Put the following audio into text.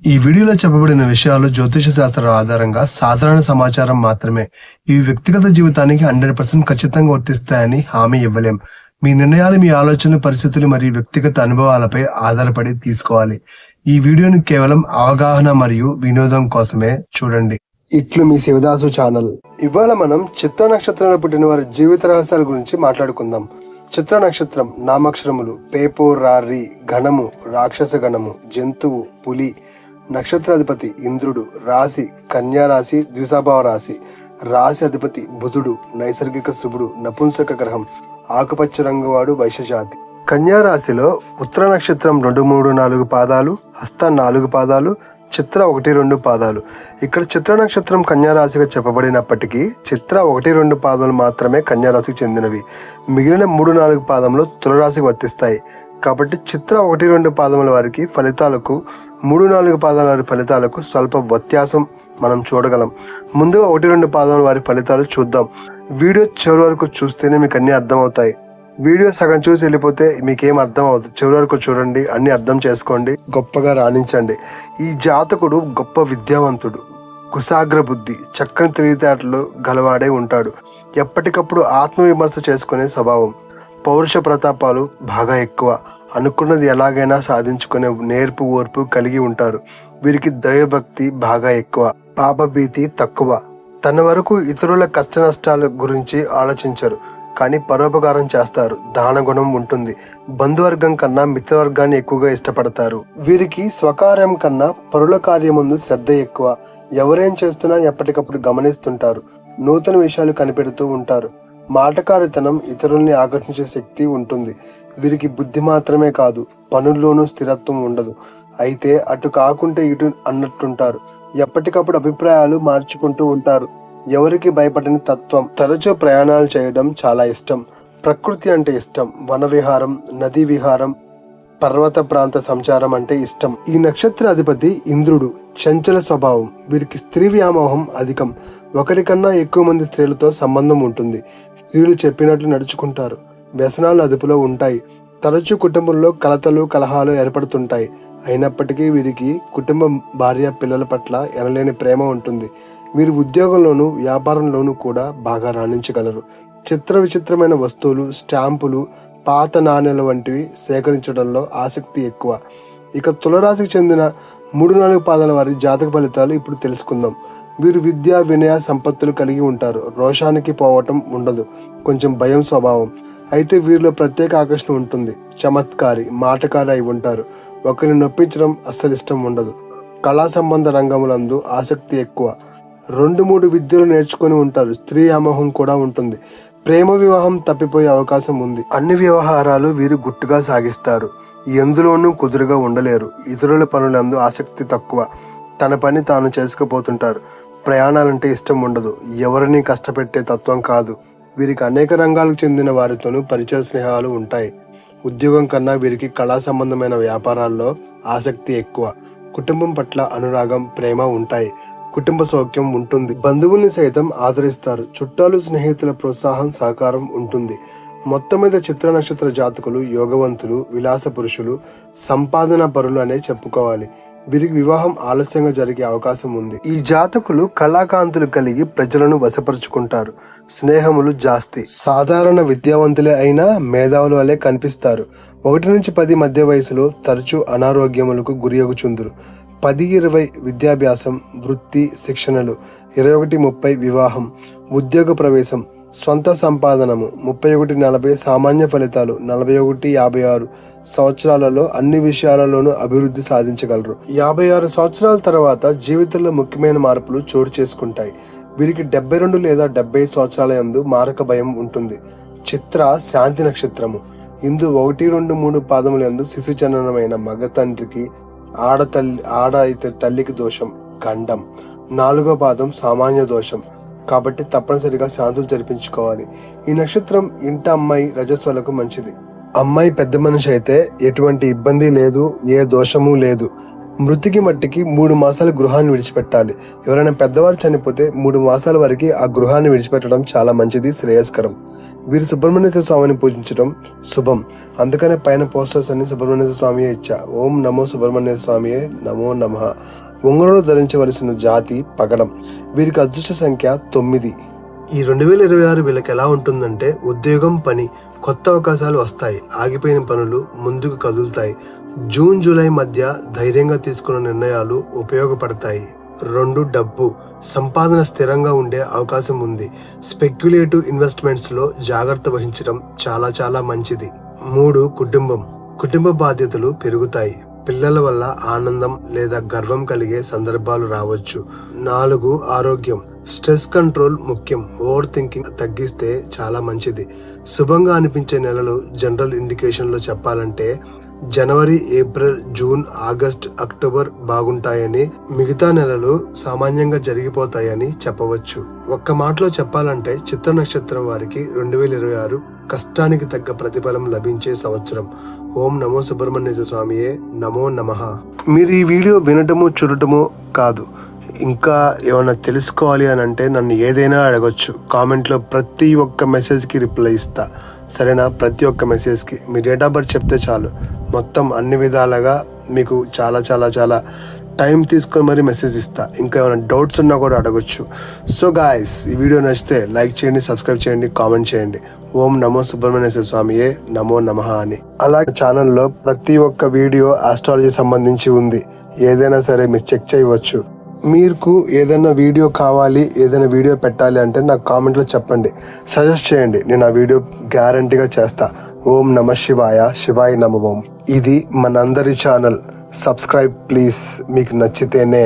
ఈ వీడియోలో చెప్పబడిన విషయాలు జ్యోతిష శాస్త్రం ఆధారంగా సాధారణ సమాచారం మాత్రమే. ఇవి వ్యక్తిగత జీవితానికి 100% ఖచ్చితంగా వర్తిస్తాయని హామీ ఇవ్వలేం. మీ నిర్ణయాలు మీ ఆలోచనలు, పరిస్థితులు మరియు వ్యక్తిగత అనుభవాలపై ఆధారపడి తీసుకోవాలి. ఈ వీడియోని కేవలం అవగాహన మరియు వినోదం కోసమే చూడండి. ఇట్లు మీ శివదాసు ఛానల్. ఇవాళ మనం చిత్ర నక్షత్రంలో పుట్టిన వారి జీవిత రహస్యాల గురించి మాట్లాడుకుందాం. చిత్ర నక్షత్రం నామాక్షరములు: పేపు, రారి, గణము, రాక్షస గణము, జంతువు, పులి. నక్షత్రాధిపతి ఇంద్రుడు. రాశి కన్యా రాశి, ద్విసాభావ రాశి. రాశి అధిపతి బుధుడు, నైసర్గిక శుభుడు, నపుంసక గ్రహం, ఆకుపచ్చ రంగువాడు, వైశ్యజాతి. కన్యా రాశిలో ఉత్తర నక్షత్రం 2, 3, 4 పాదాలు, హస్త 4 పాదాలు, చిత్ర 1, 2 పాదాలు. ఇక్కడ చిత్ర నక్షత్రం కన్యా రాశిగా చెప్పబడినప్పటికీ చిత్ర 1, 2 పాదాలు మాత్రమే కన్యా రాశికి చెందినవి. మిగిలిన 3, 4 పాదములు తులరాశికి వర్తిస్తాయి. కాబట్టి చిత్ర 1, 2 పాదముల వారికి ఫలితాలకు 3, 4 పాదాల వారి ఫలితాలకు స్వల్ప వ్యత్యాసం మనం చూడగలం. ముందుగా 1, 2 పాదముల వారి ఫలితాలు చూద్దాం. వీడియో చివరి వరకు చూస్తేనే మీకు అన్ని అర్థమవుతాయి. వీడియో సగం చూసి వెళ్ళిపోతే మీకేం అర్థం అవుతుంది. చివరి వరకు చూడండి, అన్ని అర్థం చేసుకోండి, గొప్పగా రాణించండి. ఈ జాతకుడు గొప్ప విద్యావంతుడు, కుశాగ్ర బుద్ధి, చక్కని తెలివితేటలు గలవాడే ఉంటాడు. ఎప్పటికప్పుడు ఆత్మవిమర్శ చేసుకునే స్వభావం, పౌరుష ప్రతాపాలు బాగా ఎక్కువ, అనుకున్నది ఎలాగైనా సాధించుకునే నేర్పు, ఓర్పు కలిగి ఉంటారు. వీరికి దైవభక్తి బాగా ఎక్కువ, పాపభీతి తక్కువ. తన వరకు ఇతరుల కష్ట నష్టాల గురించి ఆలోచించరు, కానీ పరోపకారం చేస్తారు. దాన గుణం ఉంటుంది. బంధువర్గం కన్నా మిత్రవర్గాన్ని ఎక్కువగా ఇష్టపడతారు. వీరికి స్వకార్యం కన్నా పరుల కార్యం ముందు శ్రద్ధ ఎక్కువ. ఎవరేం చేస్తున్నా ఎప్పటికప్పుడు గమనిస్తుంటారు. నూతన విషయాలు కనిపెడుతూ ఉంటారు. మాటకారితనం, ఇతరుల్ని ఆకర్షించే శక్తి ఉంటుంది. వీరికి బుద్ధి మాత్రమే కాదు, పనుల్లోనూ స్థిరత్వం ఉండదు. అయితే అటు కాకుంటే ఇటు అన్నట్టుంటారు. ఎప్పటికప్పుడు అభిప్రాయాలు మార్చుకుంటూ ఉంటారు. ఎవరికి భయపడని తత్వం. తరచూ ప్రయాణాలు చేయడం చాలా ఇష్టం. ప్రకృతి అంటే ఇష్టం. వన విహారం, నదీ విహారం, పర్వత ప్రాంత సంచారం అంటే ఇష్టం. ఈ నక్షత్ర అధిపతి ఇంద్రుడు. చంచల స్వభావం. వీరికి స్త్రీ వ్యామోహం అధికం. ఒకరికన్నా ఎక్కువ మంది స్త్రీలతో సంబంధం ఉంటుంది. స్త్రీలు చెప్పినట్లు నడుచుకుంటారు. వ్యసనాలు అదుపులో ఉంటాయి. తరచూ కుటుంబంలో కలతలు, కలహాలు ఏర్పడుతుంటాయి. అయినప్పటికీ వీరికి కుటుంబం, భార్య, పిల్లల పట్ల ఎనలేని ప్రేమ ఉంటుంది. వీరు ఉద్యోగంలోనూ వ్యాపారంలోనూ కూడా బాగా రాణించగలరు. చిత్ర విచిత్రమైన వస్తువులు, స్టాంపులు, పాత నాణ్యాల వంటివి సేకరించడంలో ఆసక్తి ఎక్కువ. ఇక తులరాశికి చెందిన 3, 4 పాదాల వారి జాతక ఫలితాలు ఇప్పుడు తెలుసుకుందాం. వీరు విద్య, వినయ, సంపత్తులు కలిగి ఉంటారు. రోషానికి పోవటం ఉండదు. కొంచెం భయం స్వభావం. అయితే వీరిలో ప్రత్యేక ఆకర్షణ ఉంటుంది. చమత్కారి, మాటకారి అయి ఉంటారు. ఒకరిని నొప్పించడం అస్సలు ఇష్టం ఉండదు. కళా సంబంధ రంగములందు ఆసక్తి ఎక్కువ. 2, 3 విద్యలు నేర్చుకుని ఉంటారు. స్త్రీ వ్యామోహం కూడా ఉంటుంది. ప్రేమ వివాహం తప్పిపోయే అవకాశం ఉంది. అన్ని వ్యవహారాలు వీరు గుట్టుగా సాగిస్తారు. ఎందులోనూ కుదురుగా ఉండలేరు. ఇతరుల పనులందు ఆసక్తి తక్కువ. తన పని తాను చేసుకుపోతుంటారు. ప్రయాణాలంటే ఇష్టం ఉండదు. ఎవరిని కష్టపెట్టే తత్వం కాదు. వీరికి అనేక రంగాలకు చెందిన వారితోనూ పరిచయ స్నేహాలు ఉంటాయి. ఉద్యోగం కన్నా వీరికి కళా సంబంధమైన వ్యాపారాల్లో ఆసక్తి ఎక్కువ. కుటుంబం పట్ల అనురాగం, ప్రేమ ఉంటాయి. కుటుంబ సౌఖ్యం ఉంటుంది. బంధువుల్ని సైతం ఆదరిస్తారు. చుట్టాలు, స్నేహితుల ప్రోత్సాహం, సహకారం ఉంటుంది. మొత్తం మీద చిత్ర నక్షత్ర జాతకులు యోగవంతులు, విలాస పురుషులు, సంపాదన పరులు అనే చెప్పుకోవాలి. వీరికి వివాహం ఆలస్యంగా జరిగే అవకాశం ఉంది. ఈ జాతకులు కళాకాంతులు కలిగి ప్రజలను వశపరుచుకుంటారు. స్నేహములు జాస్తి. సాధారణ విద్యావంతులే అయినా మేధావులు వలె కనిపిస్తారు. 1 నుంచి 10 మధ్య వయసులో తరచూ అనారోగ్యములకు గురియగుచుందురు. 10, 20 విద్యాభ్యాసం, వృత్తి, శిక్షణలు. 21, 30 వివాహం, ఉద్యోగ ప్రవేశం, స్వంత సంపాదనము. 31, 40 సామాన్య ఫలితాలు. 41, 56 సంవత్సరాలలో అన్ని విషయాలలోనూ అభివృద్ధి సాధించగలరు. 56 సంవత్సరాల తర్వాత జీవితంలో ముఖ్యమైన మార్పులు చోటు చేసుకుంటాయి. వీరికి 72 లేదా 70 సంవత్సరాల యందు మారక భయం ఉంటుంది. చిత్ర శాంతి నక్షత్రము. ఇందు 1, 2, 3 పాదముల యందు శిశు జననమైన మగ తండ్రికి, ఆడ అయితే తల్లికి దోషం, ఖండం. 4వ పాదం సామాన్య దోషం. కాబట్టి తప్పనిసరిగా శాంతులు జరిపించుకోవాలి. ఈ నక్షత్రం ఇంట అమ్మాయి రజస్వలకు మంచిది. అమ్మాయి పెద్ద మనిషి అయితే ఎటువంటి ఇబ్బంది లేదు, ఏ దోషము లేదు. మృతికి మట్టికి 3 మాసాలు గృహాన్ని విడిచిపెట్టాలి. ఎవరైనా పెద్దవారు చనిపోతే 3 మాసాల వరకు ఆ గృహాన్ని విడిచిపెట్టడం చాలా మంచిది, శ్రేయస్కరం. వీరు సుబ్రహ్మణ్యేశ్వర స్వామిని పూజించడం శుభం. అందుకనే పైన పోస్టర్స్ అన్ని సుబ్రహ్మణ్యేశ్వర స్వామియే ఇచ్చా. ఓం నమో సుబ్రహ్మణ్యేశ్వర స్వామియే నమో నమః. ఉంగరంలో ధరించవలసిన జాతి పగడం. వీరికి అదృష్ట సంఖ్య 9. ఈ 2026 వీళ్ళకి ఎలా ఉంటుందంటే ఉద్యోగం, పని, కొత్త అవకాశాలు వస్తాయి. ఆగిపోయిన పనులు ముందుకు కదులుతాయి. జూన్ జూలై మధ్య ధైర్యంగా తీసుకున్న నిర్ణయాలు ఉపయోగపడతాయి. 2 డబ్బు సంపాదన స్థిరంగా ఉండే అవకాశం ఉంది. స్పెక్యులేటివ్ ఇన్వెస్ట్మెంట్స్ లో జాగ్రత్త వహించడం చాలా చాలా మంచిది. 3 కుటుంబ బాధ్యతలు పెరుగుతాయి. పిల్లల వల్ల ఆనందం లేదా గర్వం కలిగే సందర్భాలు రావచ్చు. 4 ఆరోగ్యం. స్ట్రెస్ కంట్రోల్ ముఖ్యం. ఓవర్ థింకింగ్ తగ్గిస్తే చాలా మంచిది. శుభంగా అనిపించే నెలలు జనరల్ ఇండికేషన్ లో చెప్పాలంటే జనవరి, ఏప్రిల్, జూన్, ఆగస్ట్, అక్టోబర్ బాగుంటాయని, మిగతా నెలలు సామాన్యంగా జరిగిపోతాయని చెప్పవచ్చు. ఒక్క మాటలో చెప్పాలంటే చిత్ర నక్షత్రం వారికి 2026 కష్టానికి తగ్గ ప్రతిఫలం లభించే సంవత్సరం. ఓం నమో సుబ్రహ్మణ్యేశ్వర స్వామియే నమో నమః. మీరు ఈ వీడియో వినటము చూడటము కాదు, ఇంకా ఏమైనా తెలుసుకోవాలి అని అంటే నన్ను ఏదైనా అడగొచ్చు. కామెంట్లో ప్రతి ఒక్క మెసేజ్కి రిప్లై ఇస్తా, సరేనా? ప్రతి ఒక్క మెసేజ్కి మీ డేట్ ఆఫ్ బర్త్ చెప్తే చాలు, మొత్తం అన్ని విధాలుగా మీకు చాలా చాలా చాలా టైం తీసుకొని మరీ మెసేజ్ ఇస్తా. ఇంకా ఏమైనా డౌట్స్ ఉన్నా కూడా అడగొచ్చు. సో గాయస్, ఈ వీడియో నచ్చితే లైక్ చేయండి, సబ్స్క్రైబ్ చేయండి, కామెంట్ చేయండి. ఓం నమో సుబ్రహ్మణ్యేశ్వర స్వామియే నమో నమః అని. అలాగే ఛానల్లో ప్రతి ఒక్క వీడియో ఆస్ట్రాలజీ సంబంధించి ఉంది. ఏదైనా సరే మీరు చెక్ చేయవచ్చు. మీకు ఏదైనా వీడియో కావాలి, ఏదైనా వీడియో పెట్టాలి అంటే నాకు కామెంట్లో చెప్పండి, సజెస్ట్ చేయండి. నేను ఆ వీడియో గ్యారంటీగా చేస్తా. ఓం నమ శివాయ, శివాయ నమ ఓం. ఇది మనందరి ఛానల్. సబ్స్క్రైబ్ ప్లీజ్, మీకు నచ్చితేనే.